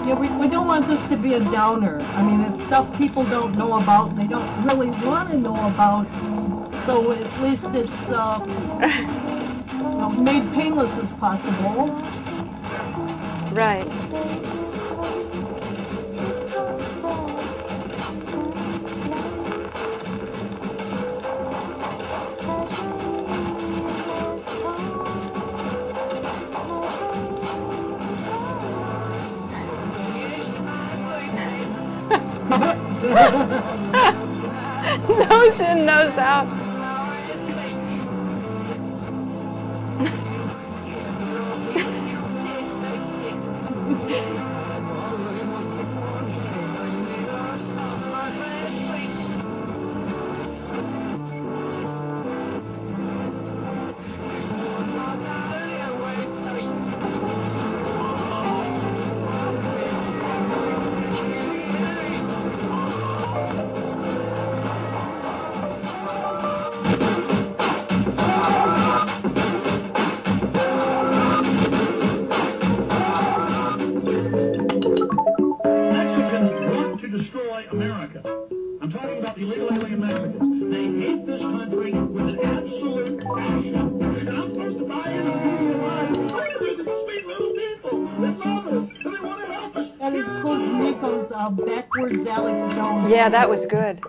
Yeah, we don't want this to be a downer. I mean, it's stuff people don't know about, they don't really want to know about, so at least it's you know, made painless as possible. Right. Nose in, nose out. America. I'm talking about the illegal alien Mexicans. They hate this country with an absolute passion. And I'm supposed to buy into the lie. Look at these sweet little people. They love us and they want to help us. That includes Nico's backwards Alex Jones. Yeah, that was good.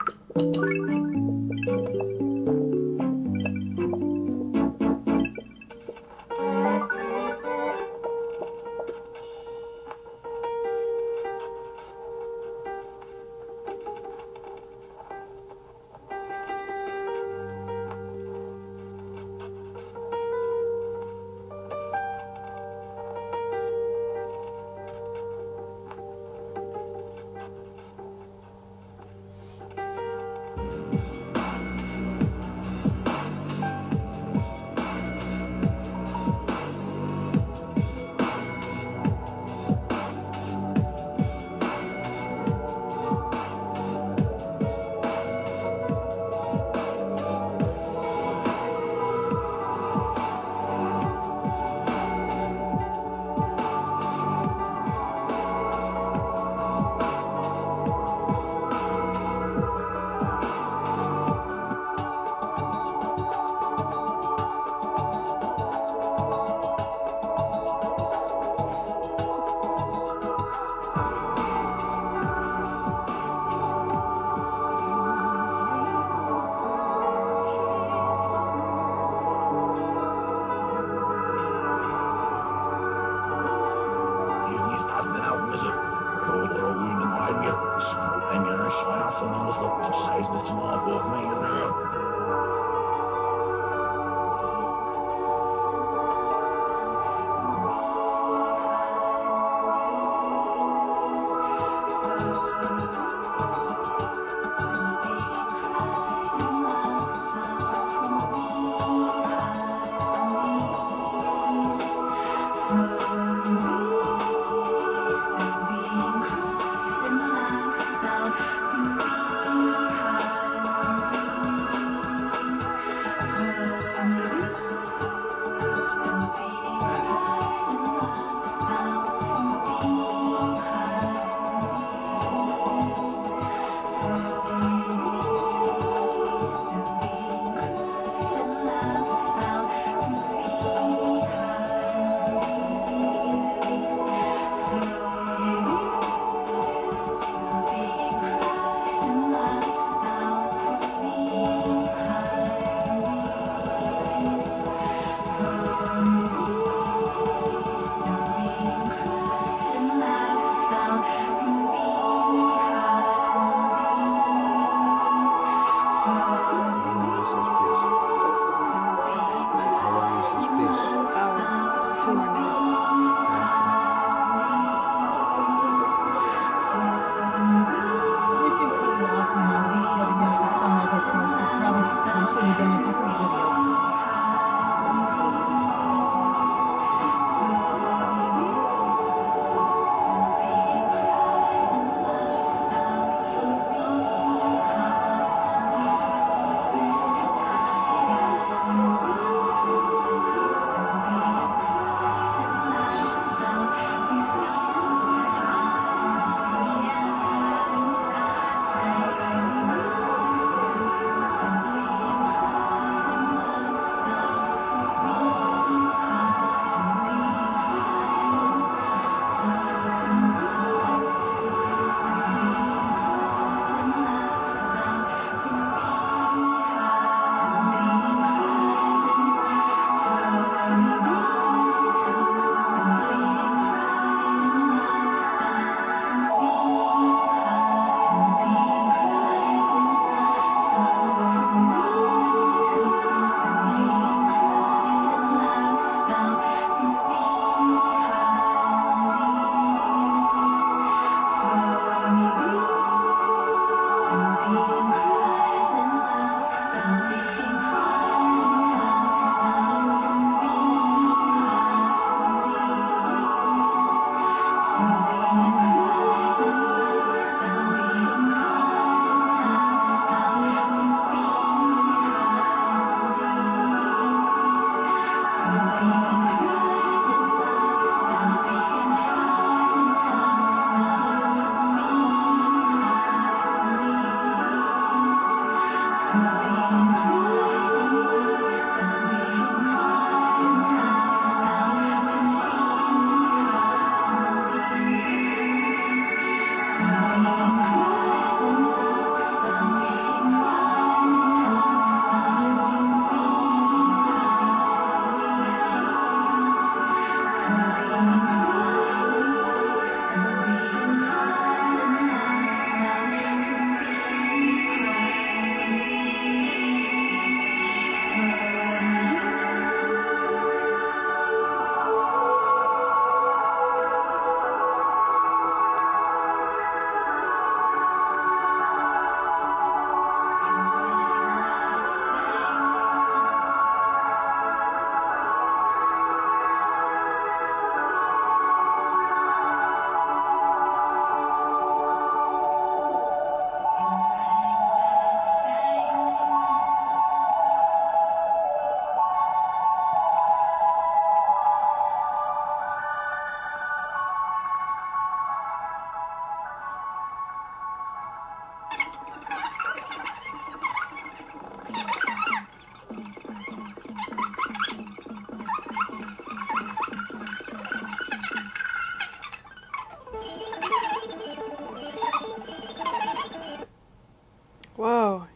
Whoa.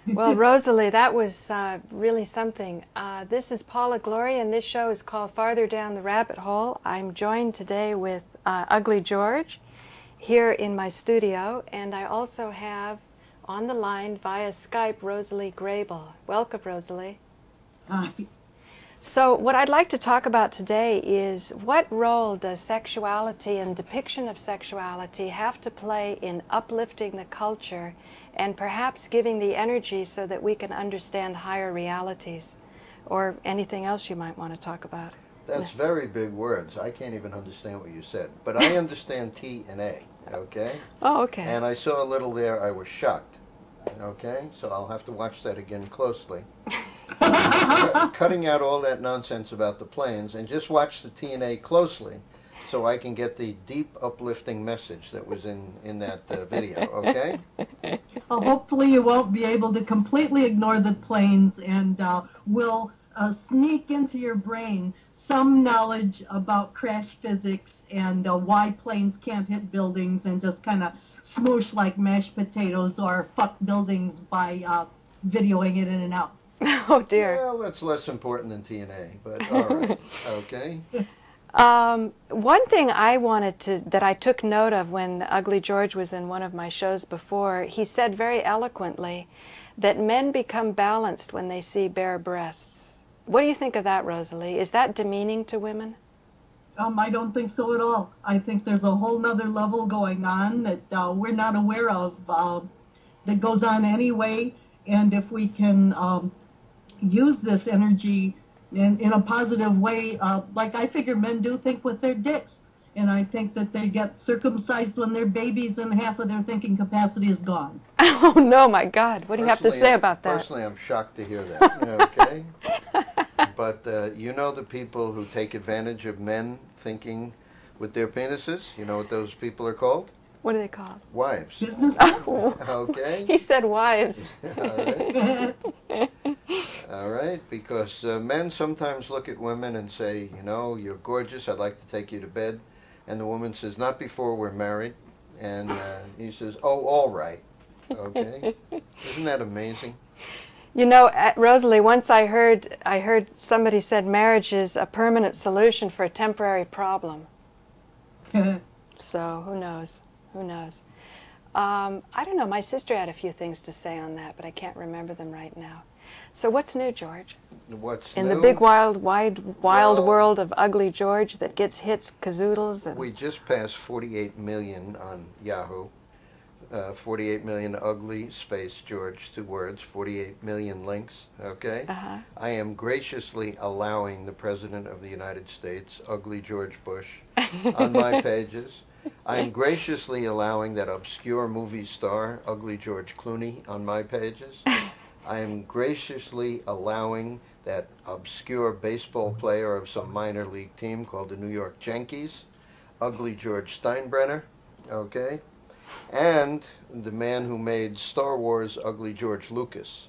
Well, Rosalee, that was really something. This is Paula Glory, and this show is called Farther Down the Rabbit Hole. I'm joined today with Ulgy George here in my studio, and I also have on the line via Skype Rosalee Grable. Welcome, Rosalee. Hi. So what I'd like to talk about today is what role does sexuality and depiction of sexuality have to play in uplifting the culture and perhaps giving the energy so that we can understand higher realities, or anything else you might want to talk about? That's very big words. I can't even understand what you said. But I understand T and A, okay? Oh, okay. And I saw a little there. I was shocked, okay? So I'll have to watch that again closely. Cutting out all that nonsense about the planes and just watch the T and A closely so I can get the deep, uplifting message that was in that video, okay? Well, hopefully you won't be able to completely ignore the planes, and will sneak into your brain some knowledge about crash physics and why planes can't hit buildings and just kind of smoosh like mashed potatoes or fuck buildings by videoing it in and out. Oh, dear. Well, that's less important than T and A, but all right, okay? One thing I wanted that I took note of when Ulgy George was in one of my shows before, he said very eloquently that men become balanced when they see bare breasts. What do you think of that, Rosalee? Is that demeaning to women? I don't think so at all. I think there's a whole nother level going on that we're not aware of that goes on anyway, and if we can use this energy in a positive way, like I figure men do think with their dicks, and I think that they get circumcised when they're babies and half of their thinking capacity is gone. Oh no, my God, what do you have to say about that? Personally, I'm shocked to hear that, okay? But you know the people who take advantage of men thinking with their penises? You know what those people are called? What are they called? Wives. Business. Okay? He said wives. All right. All right, because men sometimes look at women and say, you know, you're gorgeous, I'd like to take you to bed. And the woman says, not before we're married. And he says, oh, all right. Okay? Isn't that amazing? You know, Rosalee, once I heard somebody said marriage is a permanent solution for a temporary problem. So who knows? Who knows? I don't know. My sister had a few things to say on that, but I can't remember them right now. So what's new, George? What's in new? the big, wild world of Ulgy George that gets hits kazoodles? And we just passed 48 million on Yahoo. 48 million ugly space George, 2 words, 48 million links, okay? I am graciously allowing the President of the United States, Ulgy George Bush, on my pages. I am graciously allowing that obscure movie star, Ulgy George Clooney, on my pages. I am graciously allowing that obscure baseball player of some minor league team called the New York Yankees, Ulgy George Steinbrenner, okay? And the man who made Star Wars, Ulgy George Lucas.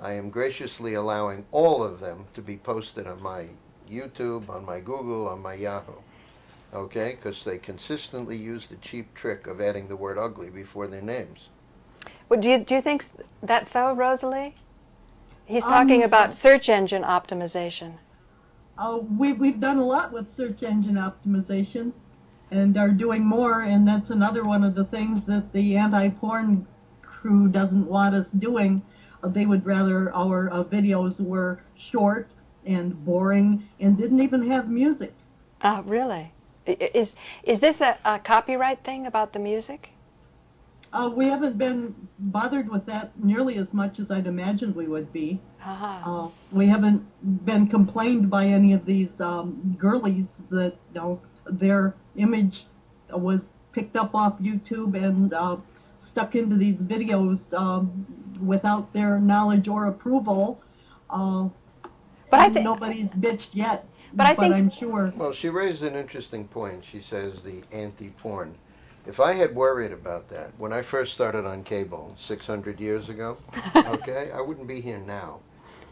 I am graciously allowing all of them to be posted on my YouTube, on my Google, on my Yahoo. Okay? Because they consistently use the cheap trick of adding the word ugly before their names. Well, do you think that's so, Rosalee? He's talking about search engine optimization. We've done a lot with search engine optimization, and are doing more, and that's another one of the things that the anti-porn crew doesn't want us doing. They would rather our videos were short and boring and didn't even have music. Really? Is this a copyright thing about the music? We haven't been bothered with that nearly as much as I'd imagined we would be. We haven't been complained by any of these girlies that, you know, their image was picked up off YouTube and stuck into these videos without their knowledge or approval. But I think nobody's bitched yet. But I'm sure. Well, she raised an interesting point. She says the anti-porn. If I had worried about that when I first started on cable 600 years ago, okay, I wouldn't be here now.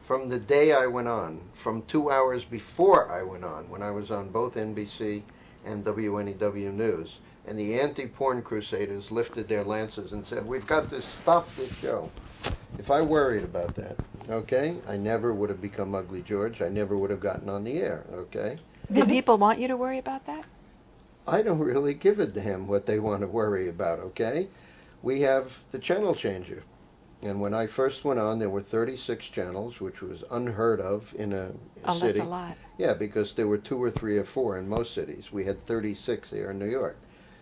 From the day I went on, from 2 hours before I went on, when I was on both NBC and WNEW News, and the anti-porn crusaders lifted their lances and said, we've got to stop this show. If I worried about that, okay, I never would have become Ugly George. I never would have gotten on the air, okay? Do people want you to worry about that? I don't really give a damn what they want to worry about, okay? We have the channel changer. And when I first went on, there were 36 channels, which was unheard of in a city. That's a lot. Yeah, because there were 2 or 3 or 4 in most cities. We had 36 here in New York.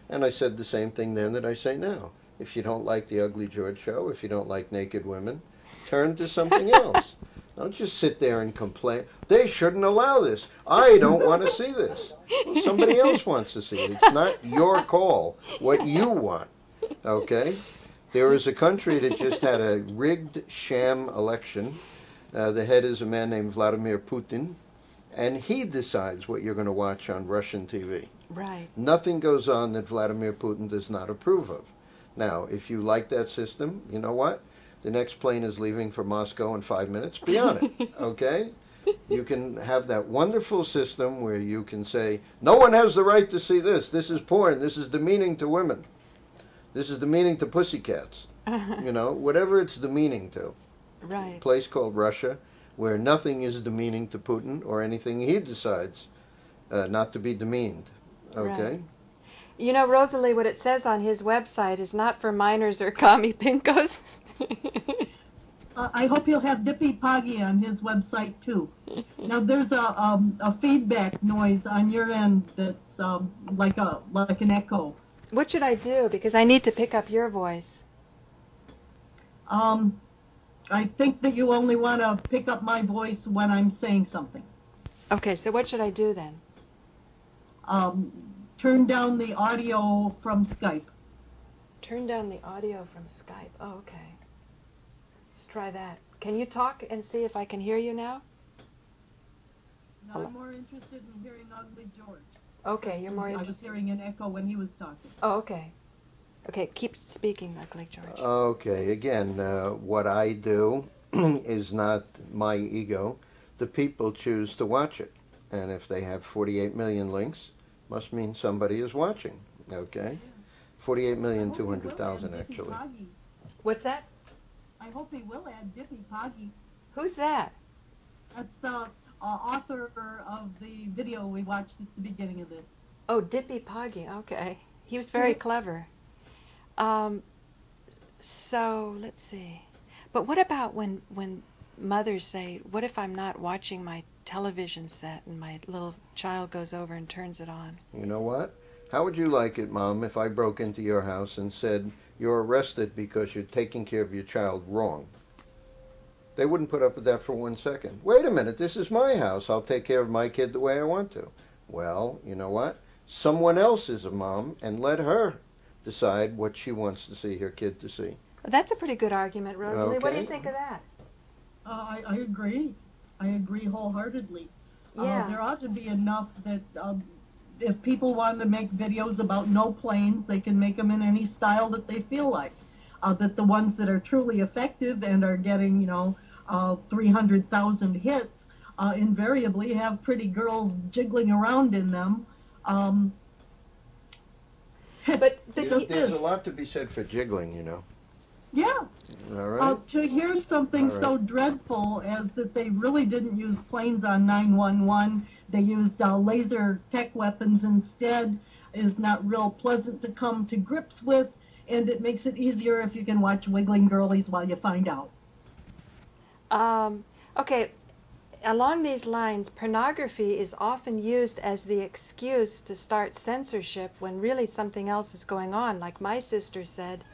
And I said the same thing then that I say now. If you don't like the Ugly George show, if you don't like naked women, turn to something else. Don't just sit there and complain. They shouldn't allow this. I don't want to see this. Well, somebody else wants to see it. It's not your call what you want, okay? There is a country that just had a rigged sham election. The head is a man named Vladimir Putin, and he decides what you're going to watch on Russian TV. Right. Nothing goes on that Vladimir Putin does not approve of. Now, if you like that system, you know what? The next plane is leaving for Moscow in 5 minutes. Be on it, okay? You can have that wonderful system where you can say, no one has the right to see this. This is porn. This is demeaning to women. This is demeaning to pussycats. You know, whatever it's demeaning to. Right. A place called Russia where nothing is demeaning to Putin or anything he decides not to be demeaned, okay? Right. You know, Rosalee, what it says on his website is not for minors or commie pinkos. I hope you'll have Dippy Poggy on his website too. Now there's a feedback noise on your end that's like an echo. What should I do? Because I need to pick up your voice. I think that you only want to pick up my voice when I'm saying something. Okay, so what should I do then? Turn down the audio from Skype. Turn down the audio from Skype. Oh, okay. Let's try that. Can you talk and see if I can hear you now? No, I'm more interested in hearing Ugly George. Okay, you're more I was interested. hearing an echo when he was talking. Oh, okay. Okay, keep speaking, Ugly George. Okay, again, what I do is not my ego. The people choose to watch it. And if they have 48 million links, must mean somebody is watching, okay? 48,200,000 actually. What's that? I hope he will add Dippy Poggy. Who's that? That's the author of the video we watched at the beginning of this. Oh, Dippy Poggy. Okay. He was very clever. So, let's see. But what about when mothers say, what if I'm not watching my television set and my little child goes over and turns it on? You know what? How would you like it, Mom, if I broke into your house and said, you're arrested because you're taking care of your child wrong? They wouldn't put up with that for 1 second. Wait a minute, this is my house. I'll take care of my kid the way I want to. Well, you know what? Someone else is a mom, and let her decide what she wants to see her kid to see. Well, that's a pretty good argument, Rosalee. What do you think of that? I agree. I agree wholeheartedly. Yeah. There ought to be enough that if people want to make videos about no planes, they can make them in any style that they feel like. That the ones that are truly effective and are getting, 300,000 hits invariably have pretty girls jiggling around in them. But There's a lot to be said for jiggling, you know. Yeah. All right. To hear something so dreadful as that they really didn't use planes on 911, they used laser tech weapons instead, is not real pleasant to come to grips with, and it makes it easier if you can watch Wiggling Girlies while you find out. Okay, along these lines, pornography is often used as the excuse to start censorship when really something else is going on. Like my sister said,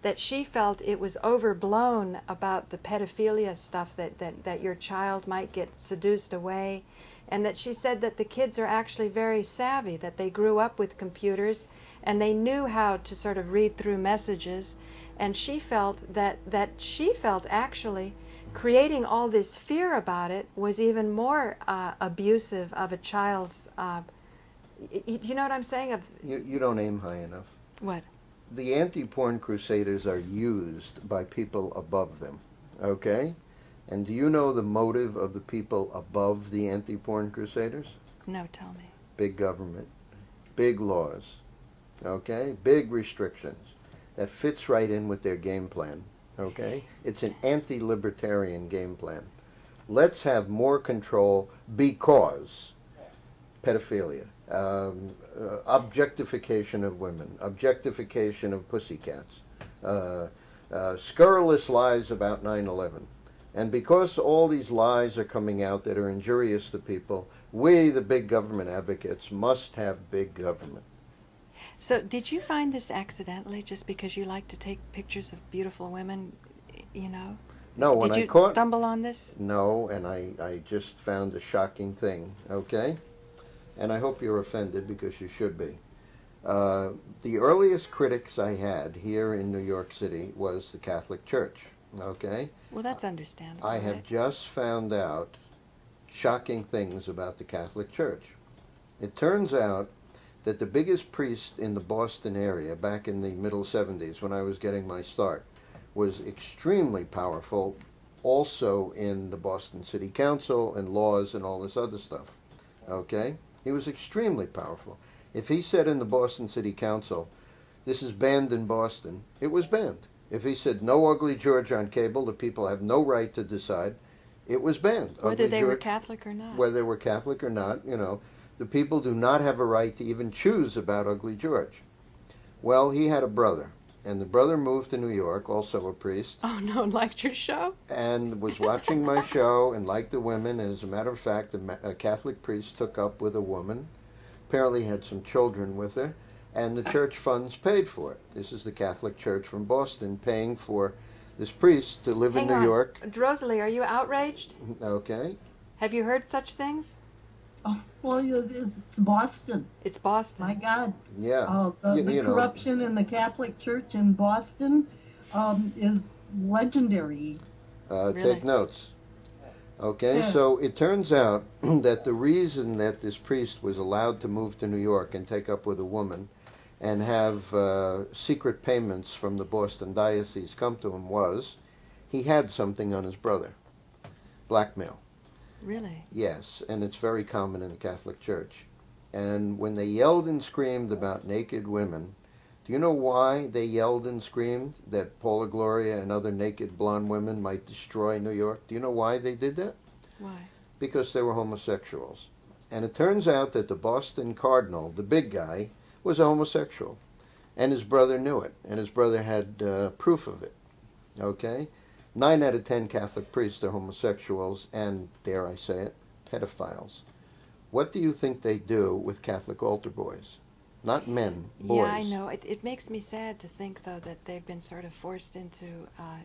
that she felt it was overblown about the pedophilia stuff, that your child might get seduced away, and that she said that the kids are actually very savvy, that they grew up with computers and they knew how to sort of read through messages, and she felt that actually creating all this fear about it was even more abusive of a child's, you know what I'm saying? You don't aim high enough. What? The anti-porn crusaders are used by people above them, okay? And do you know the motive of the people above the anti-porn crusaders? No, tell me. Big government, big laws, Okay? Big restrictions. That fits right in with their game plan. Okay? It's an anti-libertarian game plan. Let's have more control because pedophilia, objectification of women, objectification of pussycats, scurrilous lies about 9/11. And because all these lies are coming out that are injurious to people, we, the big government advocates, must have big government. So did you find this accidentally, just because you like to take pictures of beautiful women, you know? No, when Did I you caught... stumble on this? No, and I just found a shocking thing, okay? And I hope you're offended, because you should be. The earliest critics I had here in New York City was the Catholic Church, okay? Well, that's understandable. I have just found out shocking things about the Catholic Church. It turns out that the biggest priest in the Boston area back in the middle 70s, when I was getting my start, was extremely powerful also in the Boston City Council and laws and all this other stuff, okay? He was extremely powerful. If he said in the Boston City Council, this is banned in Boston, it was banned. If he said no Ugly George on cable, the people have no right to decide, it was banned. Whether they were Catholic or not. Whether they were Catholic or not, you know, the people do not have a right to even choose about Ugly George. Well, he had a brother, and the brother moved to New York, also a priest. Oh no, liked your show? And was watching my show and liked the women, and as a matter of fact, a Catholic priest took up with a woman, apparently had some children with her, and the church funds paid for it. This is the Catholic Church from Boston paying for this priest to live in New York. Rosalee, are you outraged? Okay. Have you heard such things? Oh, well, it's Boston. It's Boston. My God. Yeah. The corruption in the Catholic Church in Boston is legendary. Really? Take notes. Okay, Yeah. so it turns out that the reason that this priest was allowed to move to New York and take up with a woman and have secret payments from the Boston diocese come to him was he had something on his brother. Blackmail. Really? Yes, and it's very common in the Catholic Church. And when they yelled and screamed about naked women, do you know why they yelled and screamed that Paula Gloria and other naked blonde women might destroy New York? Do you know why they did that? Why? Because they were homosexuals. And it turns out that the Boston Cardinal, the big guy, was a homosexual. And his brother knew it. And his brother had proof of it. Okay? 9 out of 10 Catholic priests are homosexuals and, dare I say it, pedophiles. What do you think they do with Catholic altar boys? Not men, boys. Yeah, I know. It makes me sad to think, though, that they've been sort of forced into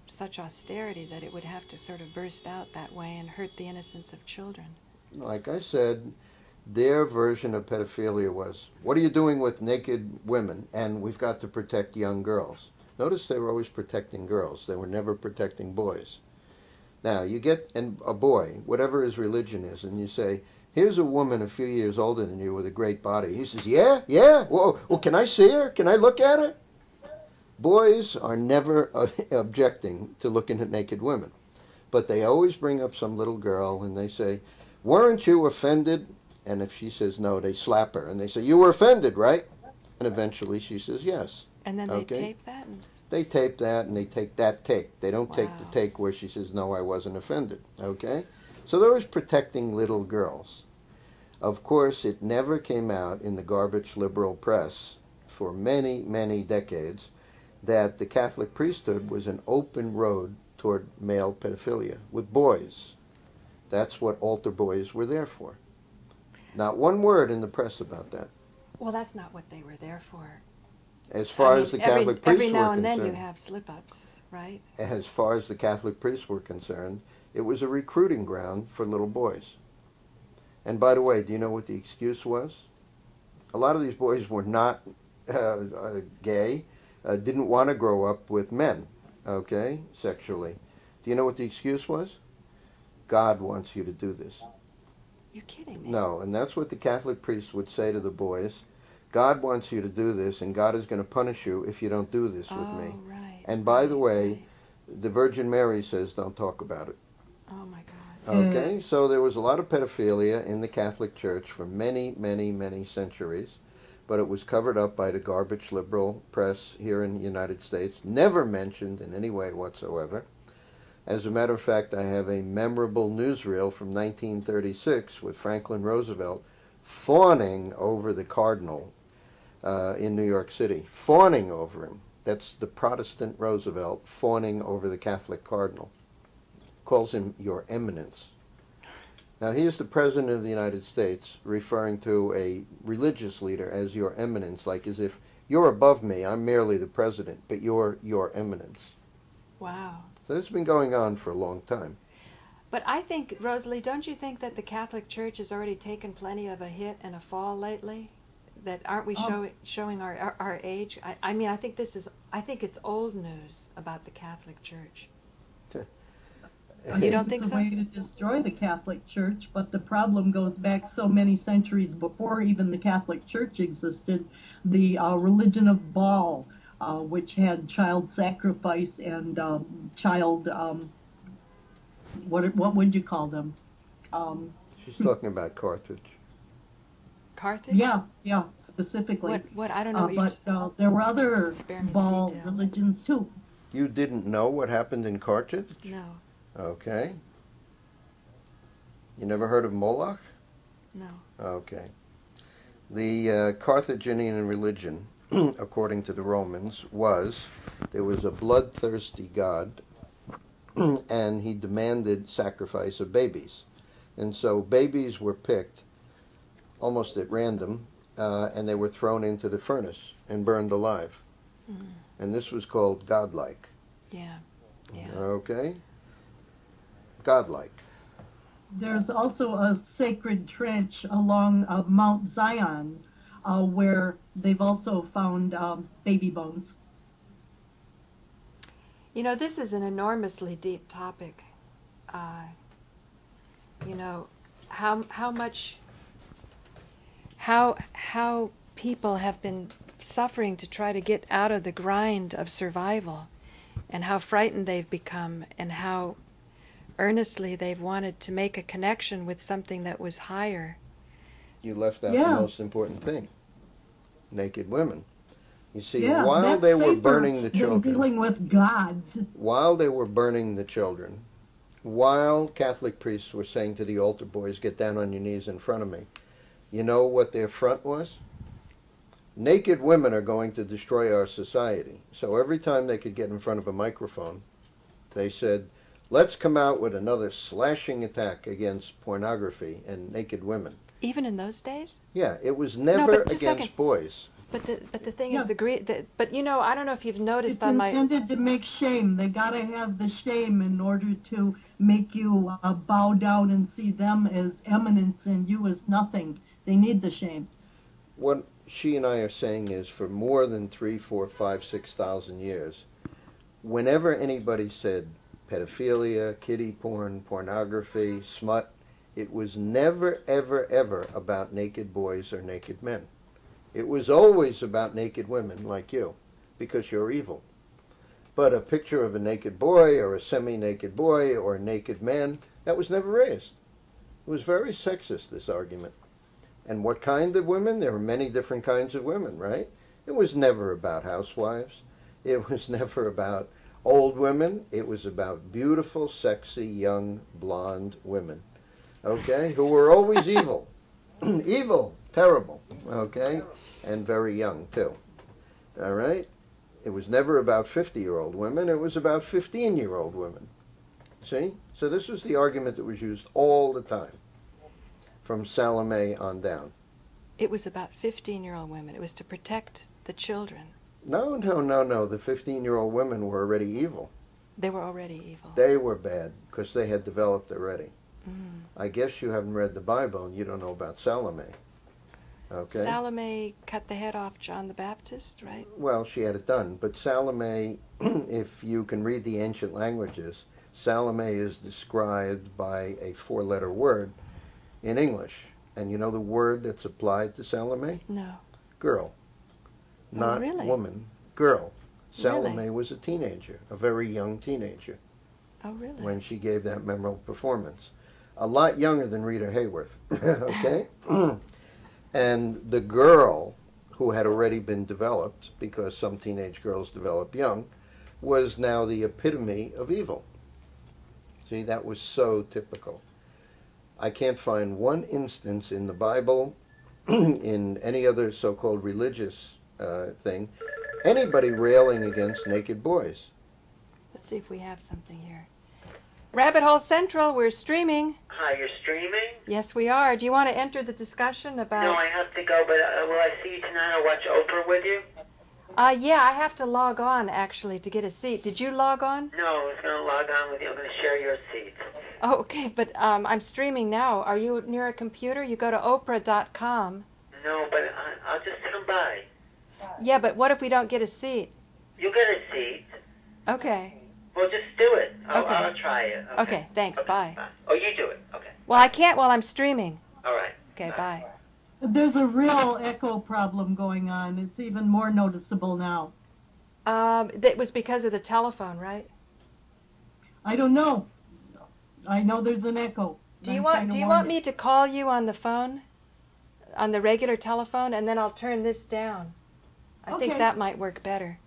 such austerity that it would have to sort of burst out that way and hurt the innocence of children. Like I said, their version of pedophilia was, what are you doing with naked women? And we've got to protect young girls. Notice they were always protecting girls. They were never protecting boys. Now, you get a boy, whatever his religion is, and you say, here's a woman a few years older than you with a great body. He says, yeah, well, can I see her? Can I look at her? Boys are never objecting to looking at naked women. But they always bring up some little girl and they say, weren't you offended? And if she says no, they slap her. And they say, you were offended, right? And eventually she says yes. And then they tape that? They tape that and they take that take. They don't take the take where she says, no, I wasn't offended. Okay? So they was protecting little girls. Of course, it never came out in the garbage liberal press for many, many decades that the Catholic priesthood was an open road toward male pedophilia with boys. That's what altar boys were there for. Not one word in the press about that. Well, that's not what they were there for. As far as the Catholic priests were concerned. Every now and then you have slip-ups, right? As far as the Catholic priests were concerned, it was a recruiting ground for little boys. And by the way, do you know what the excuse was? A lot of these boys were not gay, didn't want to grow up with men, okay, sexually. Do you know what the excuse was? God wants you to do this. You're kidding me. No, and that's what the Catholic priests would say to the boys. God wants you to do this, and God is going to punish you if you don't do this with me. Right. And by the way, the Virgin Mary says don't talk about it. Oh, my God. Okay, so there was a lot of pedophilia in the Catholic Church for many, many, many centuries. but it was covered up by the garbage liberal press here in the United States, never mentioned in any way whatsoever. As a matter of fact, I have a memorable newsreel from 1936 with Franklin Roosevelt fawning over the cardinal in New York City, fawning over him. That's the Protestant Roosevelt fawning over the Catholic cardinal. Calls him Your Eminence. Now, he is the President of the United States, referring to a religious leader as Your Eminence, like as if you're above me, I'm merely the President, but you're Your Eminence. Wow. So this has been going on for a long time. But I think, Rosalee, don't you think that the Catholic Church has already taken plenty of a hit and a fall lately? That aren't we showing our age? I mean, I think it's old news about the Catholic Church. You don't think so? It's a way to destroy the Catholic Church, but the problem goes back so many centuries before even the Catholic Church existed. The religion of Baal, which had child sacrifice and child, what would you call them? She's talking about Carthage. Carthage? Yeah, specifically. What? I don't know. But there were other Baal religions too. You didn't know what happened in Carthage? No. Okay. You never heard of Moloch? No. Okay. The Carthaginian religion, according to the Romans, there was a bloodthirsty god, and he demanded sacrifice of babies. And so babies were picked almost at random, and they were thrown into the furnace and burned alive. Mm. And this was called godlike. Yeah. Okay? Godlike. There's also a sacred trench along Mount Zion where they've also found baby bones. You know, this is an enormously deep topic. You know, how people have been suffering to try to get out of the grind of survival, and how frightened they've become, and how earnestly they've wanted to make a connection with something that was higher. You left out the most important thing. Naked women. You see, while they were burning the children, dealing with gods. While they were burning the children, while Catholic priests were saying to the altar boys, get down on your knees in front of me, you know what their front was? Naked women are going to destroy our society. So every time they could get in front of a microphone, they said, let's come out with another slashing attack against pornography and naked women. Even in those days? Yeah, it was never against boys. But the thing is, but you know, I don't know if you've noticed it's intended to make shame. They got to have the shame in order to make you bow down and see them as eminence and you as nothing. They need the shame. What she and I are saying is, for more than 3, 4, 5, 6,000 years, whenever anybody said pedophilia, kiddie porn, pornography, smut, it was never, ever, ever about naked boys or naked men. It was always about naked women like you, because you're evil. But a picture of a naked boy or a semi-naked boy or a naked man, that was never raised. It was very sexist, this argument. And what kind of women? There were many different kinds of women, right? It was never about housewives. It was never about old women. It was about beautiful, sexy, young, blonde women, okay, who were always evil. Evil, terrible, okay, and very young, too, all right? It was never about 50-year-old women. It was about 15-year-old women, see? So this was the argument that was used all the time, from Salome on down. It was about 15-year-old women. It was to protect the children. No, no, no, no. The 15-year-old women were already evil. They were already evil. They were bad because they had developed already. Mm. I guess you haven't read the Bible and you don't know about Salome. Okay? Salome cut the head off John the Baptist, right? Well, she had it done. But Salome, if you can read the ancient languages, Salome is described by a 4-letter word in English. And you know the word that's applied to Salome? No. Girl. Not really? Woman. Girl. Salome Really? was a teenager, a very young teenager. Oh, really? When she gave that memorable performance. A lot younger than Rita Hayworth, okay? And the girl who had already been developed, because some teenage girls develop young, was now the epitome of evil. See, that was so typical. I can't find one instance in the Bible, in any other so-called religious thing, anybody railing against naked boys. Let's see if we have something here. Rabbit Hole Central, we're streaming. Hi, you're streaming? Yes, we are. Do you want to enter the discussion about... No, I have to go, but will I see you tonight? I'll watch Oprah with you? Yeah, I have to log on, actually, to get a seat. Did you log on? No, I was going to log on with you. I'm going to share your seat. Oh, okay, but I'm streaming now. Are you near a computer? You go to Oprah.com. No, but I'll just come by. Yeah, but what if we don't get a seat? You'll get a seat. Okay. Well, just do it. Okay. I'll try it. Okay, thanks. Okay, bye. Oh, you do it. Okay. Well, I can't while I'm streaming. All right. Okay, bye. There's a real echo problem going on. It's even more noticeable now. That was because of the telephone, right? I don't know. I know there's an echo. Do you want me to call you on the phone? On the regular telephone, and then I'll turn this down. I think that might work better.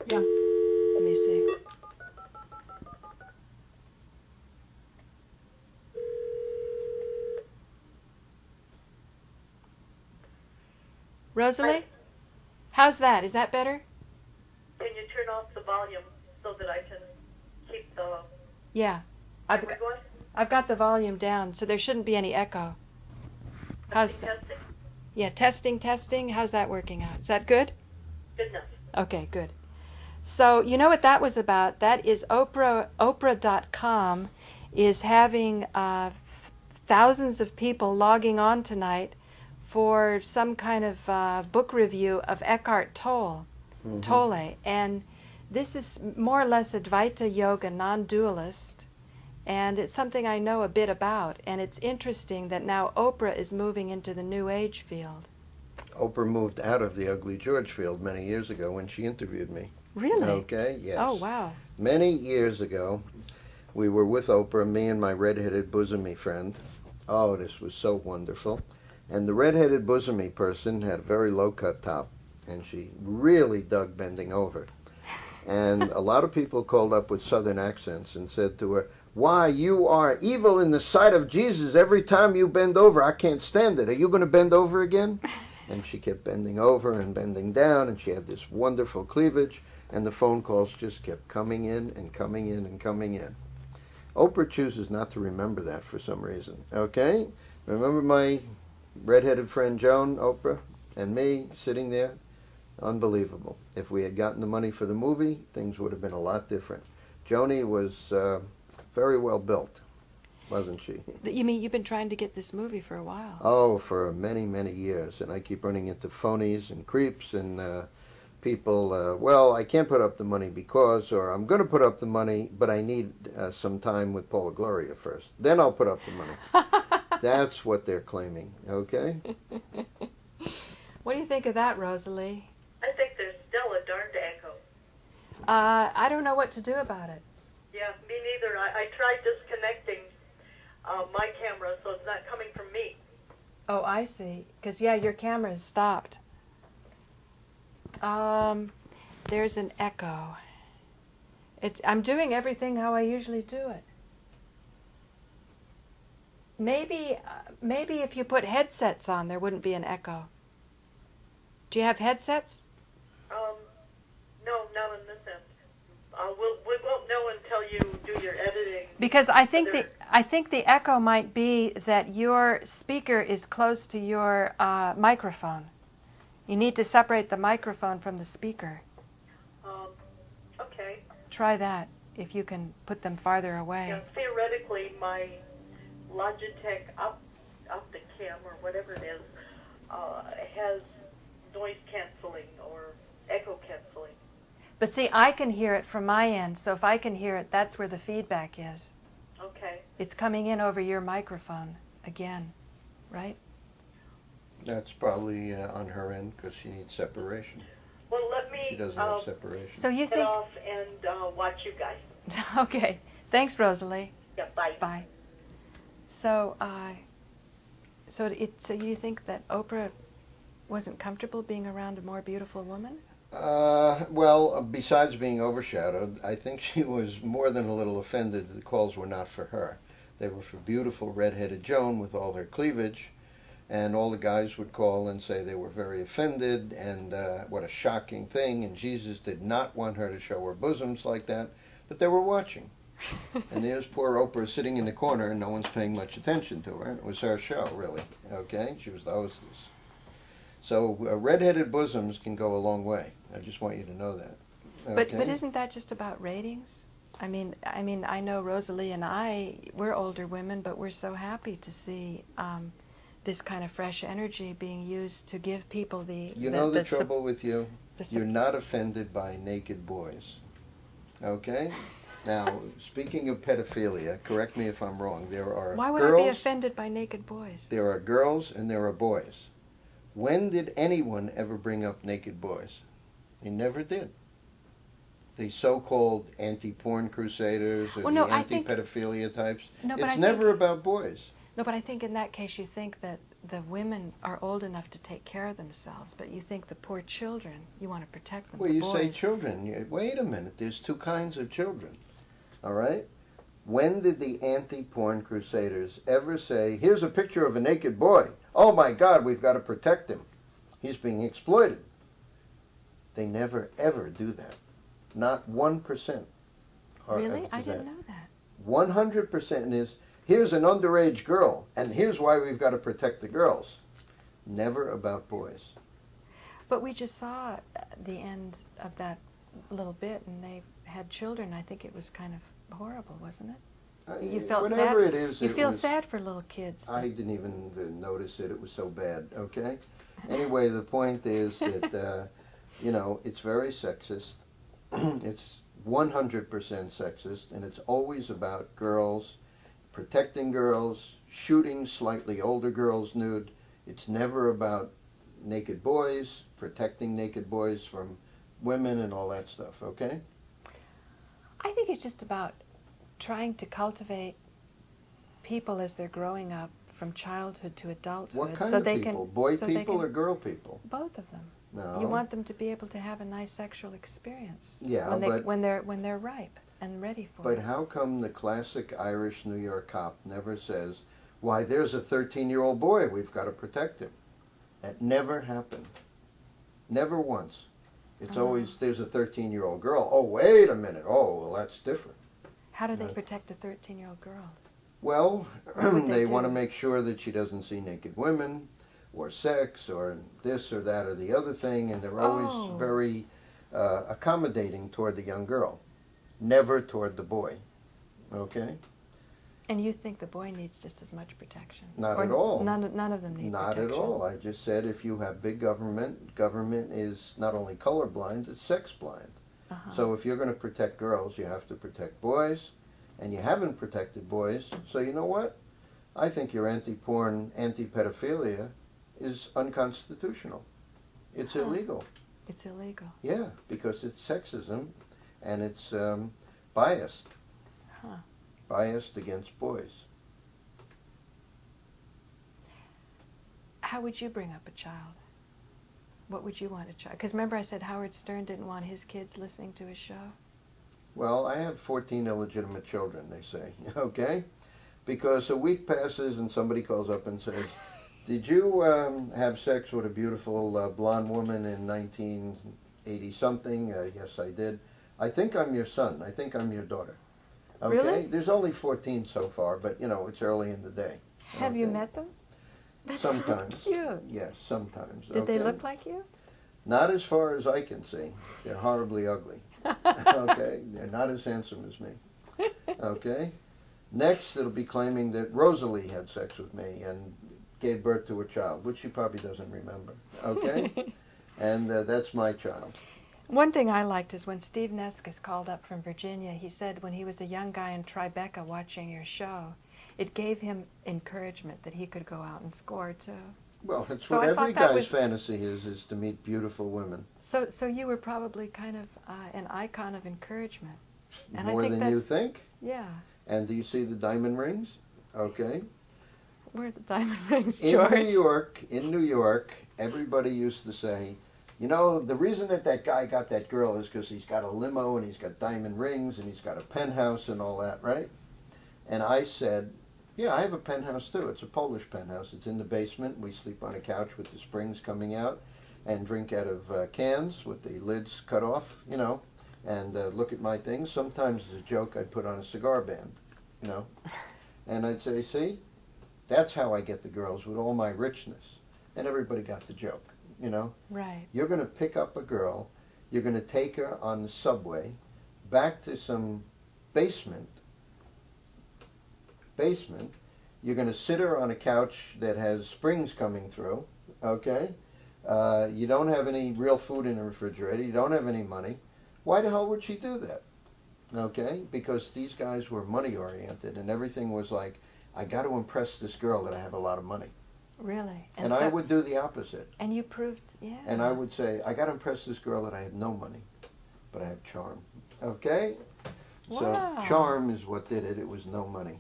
Yeah. Let me see. Rosalee? How's that? Is that better? Can you turn off the volume so that I can keep the... Yeah. I've got the volume down, so there shouldn't be any echo. How's that? Testing? Yeah, testing. How's that working out? Is that good? Good enough. Okay, good. So, you know what that was about? That is Oprah.com is having thousands of people logging on tonight for some kind of book review of Eckhart Tolle. And this is more or less Advaita Yoga, non-dualist, and it's something I know a bit about, and it's interesting that now Oprah is moving into the New Age field. Oprah moved out of the Ulgy George field many years ago when she interviewed me. Really? Okay, yes. Oh, wow. Many years ago, we were with Oprah, me and my red-headed bosomy friend. Oh, this was so wonderful. And the red-headed bosomy person had a very low-cut top, and she really dug bending over. And a lot of people called up with southern accents and said to her, "Why, you are evil in the sight of Jesus every time you bend over. I can't stand it. Are you going to bend over again?" And she kept bending over and bending down, and she had this wonderful cleavage, and the phone calls just kept coming in and coming in and coming in. Oprah chooses not to remember that for some reason, okay? Remember my red-headed friend Joan, Oprah, and me sitting there? Unbelievable. If we had gotten the money for the movie, things would have been a lot different. Joni was very well built, wasn't she? You mean you've been trying to get this movie for a while? Oh, for many, many years. And I keep running into phonies and creeps and people, well, I can't put up the money because, or I'm going to put up the money, but I need some time with Paula Gloria first. Then I'll put up the money. That's what they're claiming, okay? What do you think of that, Rosalee? I think there's still a darned echo. I don't know what to do about it. Yeah, me neither. I tried disconnecting my camera so it's not coming from me. Oh, I see. Because, yeah, your camera is stopped. There's an echo. I'm doing everything how I usually do it. Maybe if you put headsets on, there wouldn't be an echo. Do you have headsets? No, not on this end. We won't know until you do your editing. Because I think the echo might be that your speaker is close to your microphone. You need to separate the microphone from the speaker. Okay. Try that if you can put them farther away. Yeah, theoretically, my Logitech Opticam or whatever it is has noise canceling or echo canceling. But see, I can hear it from my end, so if I can hear it, that's where the feedback is. Okay. It's coming in over your microphone again, right? That's probably on her end because she needs separation. Well, let me She doesn't have separation. So you get think... off and watch you guys. Okay. Thanks, Rosalee. Yeah, bye. Bye. So, so you think that Oprah wasn't comfortable being around a more beautiful woman? Well, besides being overshadowed, I think she was more than a little offended that the calls were not for her. They were for beautiful red-headed Joan with all her cleavage, and all the guys would call and say they were very offended, and what a shocking thing, and Jesus did not want her to show her bosoms like that, but they were watching. And there's poor Oprah sitting in the corner, and no one's paying much attention to her. It was her show, really, okay? She was the hostess. So red-headed bosoms can go a long way. I just want you to know that. Okay? But isn't that just about ratings? I mean, I know Rosalee and we're older women, but we're so happy to see this kind of fresh energy being used to give people the... You know the trouble with you? You're not offended by naked boys. Okay? Now, speaking of pedophilia, correct me if I'm wrong, there are Why would girls, I be offended by naked boys? There are girls and there are boys. When did anyone ever bring up naked boys? They never did. The so-called anti-porn crusaders or the anti-pedophilia types. No, it's never about boys. No, but I think in that case you think that the women are old enough to take care of themselves, but you think the poor children, you want to protect them. Well, you say children. Wait a minute. There's two kinds of children. All right? When did the anti-porn crusaders ever say, here's a picture of a naked boy. Oh, my God, we've got to protect him. He's being exploited. They never, ever do that. Not 1%. Really? I didn't know that. 100% is, here's an underage girl, and here's why we've got to protect the girls. Never about boys. But we just saw the end of that little bit, and they had children. I think it was kind of horrible, wasn't it? You felt whatever sad. It is, you feel sad for little kids. I didn't even notice it. It was so bad. Okay. Anyway, the point is that you know, it's very sexist. It's 100% sexist, and it's always about girls, protecting girls, shooting slightly older girls nude. It's never about naked boys, protecting naked boys from women and all that stuff. Okay. I think it's just about trying to cultivate people as they're growing up from childhood to adulthood. What kind of people? Boy people or girl people? Both of them. No. You want them to be able to have a nice sexual experience. Yeah, when they're ripe and ready for it. But how come the classic Irish New York cop never says, why, there's a 13-year-old boy, we've got to protect him? That never happened. Never once. It's always, there's a 13-year-old girl. Oh, wait a minute. Oh, well, that's different. How do they protect a 13-year-old girl? Well, they want to make sure that she doesn't see naked women or sex or this or that or the other thing, and they're always very accommodating toward the young girl, never toward the boy. Okay? And you think the boy needs just as much protection? Not at all. None of them need protection? Not at all. I just said if you have big government, government is not only colorblind, it's sex blind. So if you're going to protect girls, you have to protect boys, and you haven't protected boys, so you know what? I think your anti-porn, anti-pedophilia is unconstitutional. It's illegal. It's illegal. Yeah, because it's sexism, and it's biased. Biased against boys. How would you bring up a child? What would you want a child? Because remember I said Howard Stern didn't want his kids listening to his show? Well, I have 14 illegitimate children, they say, okay? Because a week passes and somebody calls up and says, did you have sex with a beautiful blonde woman in 1980-something? Yes, I did. I think I'm your son. I think I'm your daughter. Okay? Really? There's only 14 so far, but, you know, it's early in the day. Have you met them? That's sometimes. So cute. Yes, sometimes. Did they look like you? Not as far as I can see. They're horribly ugly. Okay? They're not as handsome as me. Okay? Next, it'll be claiming that Rosalee had sex with me and gave birth to a child, which she probably doesn't remember. Okay? And that's my child. One thing I liked is when Steve Neskis called up from Virginia, he said when he was a young guy in Tribeca watching your show, it gave him encouragement that he could go out and score too. Well, that's what every guy's fantasy is to meet beautiful women. So you were probably kind of an icon of encouragement. And More I think than you think? Yeah. And do you see the diamond rings? Okay. Where are the diamond rings, George? In New York, everybody used to say, you know, the reason that that guy got that girl is because he's got a limo and he's got diamond rings and he's got a penthouse and all that, right? And I said, yeah, I have a penthouse too. It's a Polish penthouse. It's in the basement. We sleep on a couch with the springs coming out and drink out of cans with the lids cut off, you know, and look at my things. Sometimes as a joke I'd put on a cigar band, you know, and I'd say, see, that's how I get the girls, with all my richness. And everybody got the joke, you know. Right. You're going to pick up a girl, you're going to take her on the subway back to some basement, you're going to sit her on a couch that has springs coming through, okay? You don't have any real food in the refrigerator, you don't have any money. Why the hell would she do that? Okay? Because these guys were money oriented and everything was like, I got to impress this girl that I have a lot of money. Really? And so, I would do the opposite. And you proved, yeah. And I would say, I got to impress this girl that I have no money, but I have charm. Okay? Wow. So charm is what did it. It was no money.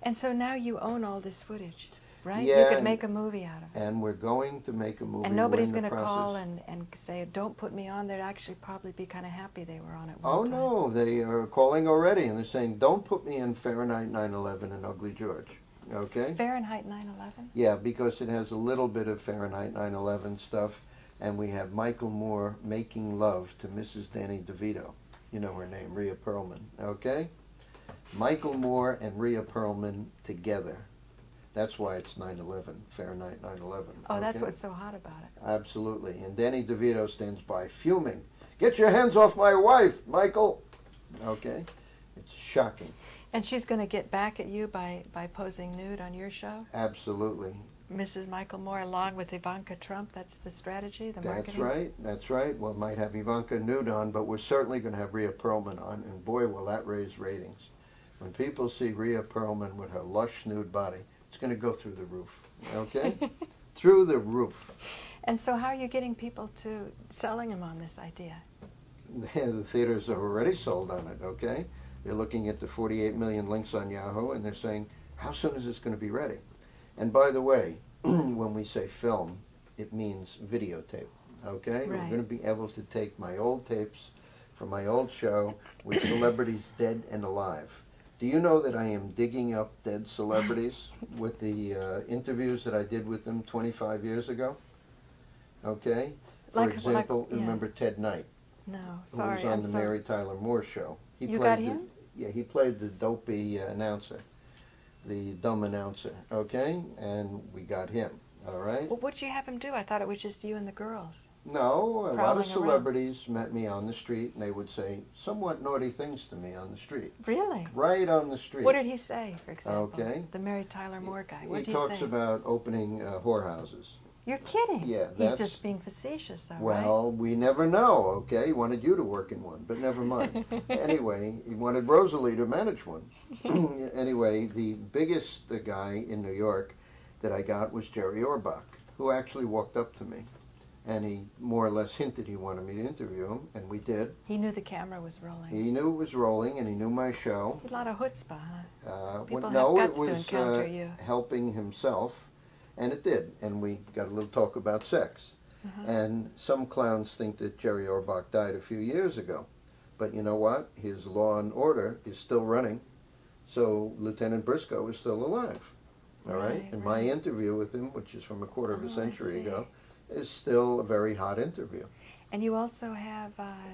And so now you own all this footage, right? Yeah, you could make a movie out of it. And we're going to make a movie. And nobody's going to call and say, don't put me on. They'd actually probably be kind of happy they were on it one time. No, they are calling already and they're saying, don't put me in Fahrenheit 9/11 and Ulgy George. Okay? Fahrenheit 9/11? Yeah, because it has a little bit of Fahrenheit 9/11 stuff, and we have Michael Moore making love to Mrs. Danny DeVito. You know her name, Rhea Perlman. Okay? Michael Moore and Rhea Perlman together. That's why it's 9/11, Fahrenheit 9/11. Oh, okay? that's what's so hot about it. Absolutely. And Danny DeVito stands by fuming. Get your hands off my wife, Michael! Okay? It's shocking. And she's going to get back at you by posing nude on your show? Absolutely. Mrs. Michael Moore along with Ivanka Trump, that's the strategy, the marketing? That's right, that's right. Well, might have Ivanka nude on, but we're certainly going to have Rhea Perlman on, and boy, will that raise ratings. When people see Rhea Perlman with her lush nude body, it's going to go through the roof, okay? Through the roof. And so how are you getting people to selling them on this idea? The theaters are already sold on it, okay? They're looking at the 48 million links on Yahoo, and they're saying, how soon is this going to be ready? And by the way, when we say film, it means videotape, okay? Right. We're going to be able to take my old tapes from my old show with celebrities dead and alive. Do you know that I am digging up dead celebrities with the interviews that I did with them 25 years ago? Okay? For example, remember Ted Knight? No, sorry. Who was on the Mary Tyler Moore Show. You got him? Yeah, he played the dopey announcer, the dumb announcer, okay? And we got him, all right? Well, what'd you have him do? I thought it was just you and the girls. No, a lot of celebrities met me on the street, and they would say somewhat naughty things to me on the street. Really? Right on the street. What did he say, for example? Okay. The Mary Tyler Moore guy. What did he say? He talks about opening whorehouses. You're kidding. Yeah, he's just being facetious, though, well, we never know, okay? He wanted you to work in one, but never mind. Anyway, he wanted Rosalee to manage one. Anyway, the biggest guy in New York that I got was Jerry Orbach, who actually walked up to me. And he more or less hinted he wanted me to interview him, and we did. He knew the camera was rolling. He knew it was rolling, and he knew my show. A lot of chutzpah, huh? People no, have guts it to was encounter you. helping himself, and it did. And we got a little talk about sex. And some clowns think that Jerry Orbach died a few years ago. But you know what? His Law and Order is still running, so Lieutenant Briscoe is still alive. All right? And my interview with him, which is from a quarter of a century ago, is still a very hot interview. And you also have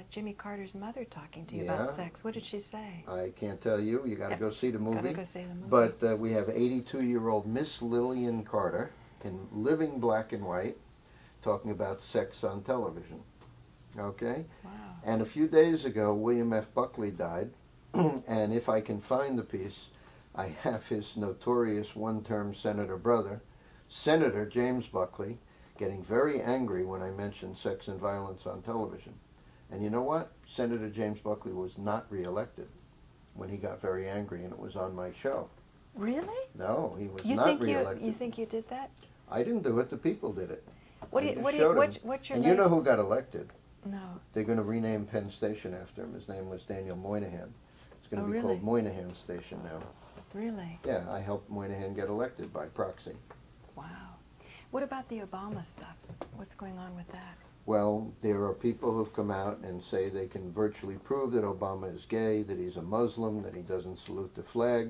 Jimmy Carter's mother talking to you about sex. What did she say? I can't tell you. You got to go see the movie. Gotta go see the movie. But we have 82-year-old Miss Lillian Carter in living black and white talking about sex on television. Okay? Wow. And a few days ago, William F. Buckley died. And if I can find the piece, I have his notorious one-term senator brother, Senator James Buckley, getting very angry when I mentioned sex and violence on television. And you know what? Senator James Buckley was not reelected when he got very angry, and it was on my show. Really? No, he was not reelected. You think you did that? I didn't do it, the people did it. What's your And you know who got elected? No. They're going to rename Penn Station after him. His name was Daniel Moynihan. It's going to be called Moynihan Station now. Really? Yeah, I helped Moynihan get elected by proxy. Wow. What about the Obama stuff? What's going on with that? Well, there are people who've come out and say they can virtually prove that Obama is gay, that he's a Muslim, that he doesn't salute the flag,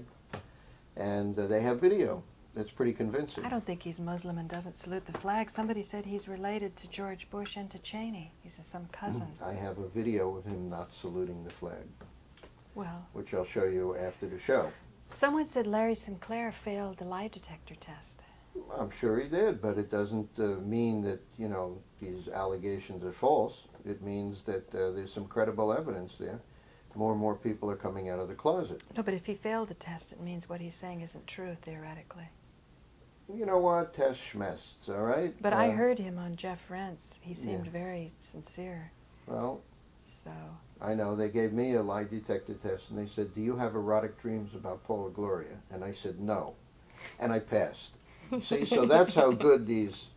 and they have video. That's pretty convincing. I don't think he's Muslim and doesn't salute the flag. Somebody said he's related to George Bush and to Cheney. He's some cousin. I have a video of him not saluting the flag, Well, which I'll show you after the show. someone said Larry Sinclair failed the lie detector test. I'm sure he did, but it doesn't mean that, you know, these allegations are false. It means that there's some credible evidence there. More and more people are coming out of the closet. No, but if he failed the test, it means what he's saying isn't true, theoretically. You know what? Test schmests, all right? But I heard him on Jeff Rent's. He seemed Yeah. very sincere. Well, So, I know. They gave me a lie detector test, and they said, do you have erotic dreams about Paula Gloria? And I said, no. And I passed. See, so that's how good these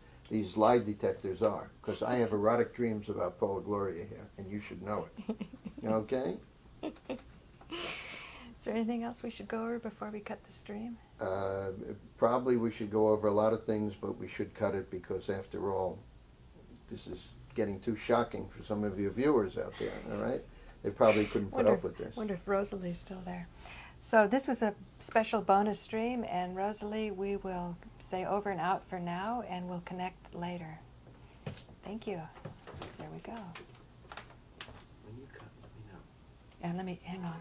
lie detectors are, because I have erotic dreams about Paula Gloria here, and you should know it. Okay? is there anything else we should go over before we cut the stream? Probably we should go over a lot of things, but we should cut it because, after all, this is getting too shocking for some of your viewers out there, all right? They probably couldn't put up with this. Wonder if Rosalee's still there. So this was a special bonus stream, and Rosalee, we will say over and out for now, and we'll connect later. Thank you. There we go. When you cut, let me know. And hang on.